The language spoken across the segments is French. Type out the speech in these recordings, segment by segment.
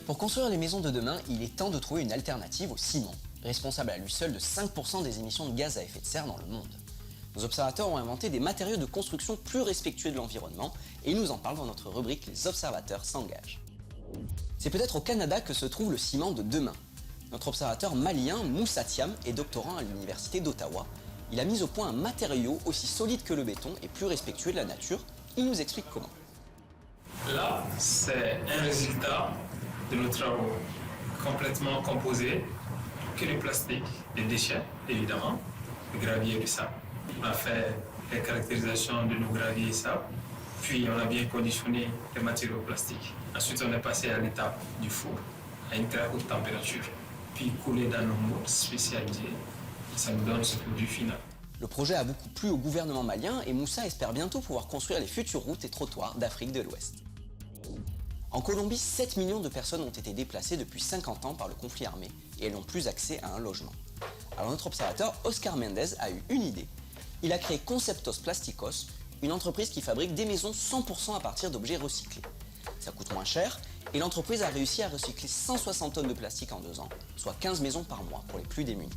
Pour construire les maisons de demain, il est temps de trouver une alternative au ciment, responsable à lui seul de 5% des émissions de gaz à effet de serre dans le monde. Nos observateurs ont inventé des matériaux de construction plus respectueux de l'environnement et ils nous en parlent dans notre rubrique Les observateurs s'engagent. C'est peut-être au Canada que se trouve le ciment de demain. Notre observateur malien Moussa Thiam est doctorant à l'université d'Ottawa. Il a mis au point un matériau aussi solide que le béton et plus respectueux de la nature. Il nous explique comment. Là, c'est un résultat de nos travaux complètement composés que les plastiques, les déchets évidemment, le gravier et le sable. On a fait les caractérisations de nos graviers et sable, puis on a bien conditionné les matériaux plastiques. Ensuite, on est passé à l'étape du four à une très haute température, puis coulé dans nos moules spécialisés. Ça nous donne ce produit final. Le projet a beaucoup plu au gouvernement malien et Moussa espère bientôt pouvoir construire les futures routes et trottoirs d'Afrique de l'Ouest. En Colombie, 7 millions de personnes ont été déplacées depuis 50 ans par le conflit armé et elles n'ont plus accès à un logement. Alors notre observateur Oscar Mendez a eu une idée. Il a créé Conceptos Plásticos, une entreprise qui fabrique des maisons 100% à partir d'objets recyclés. Ça coûte moins cher et l'entreprise a réussi à recycler 160 tonnes de plastique en 2 ans, soit 15 maisons par mois pour les plus démunis.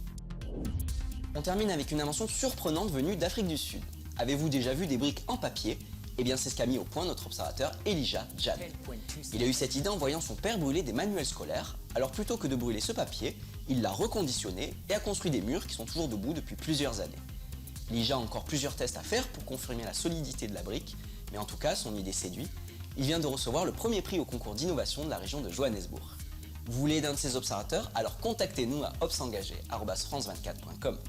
On termine avec une invention surprenante venue d'Afrique du Sud. Avez-vous déjà vu des briques en papier ? Eh bien c'est ce qu'a mis au point notre observateur Elijah Jad. Il a eu cette idée en voyant son père brûler des manuels scolaires, alors plutôt que de brûler ce papier, il l'a reconditionné et a construit des murs qui sont toujours debout depuis plusieurs années. Elijah a encore plusieurs tests à faire pour confirmer la solidité de la brique, mais en tout cas son idée séduit. Il vient de recevoir le premier prix au concours d'innovation de la région de Johannesburg. Vous voulez aider un de ces observateurs ? Alors contactez-nous à obsengagé@france24.com.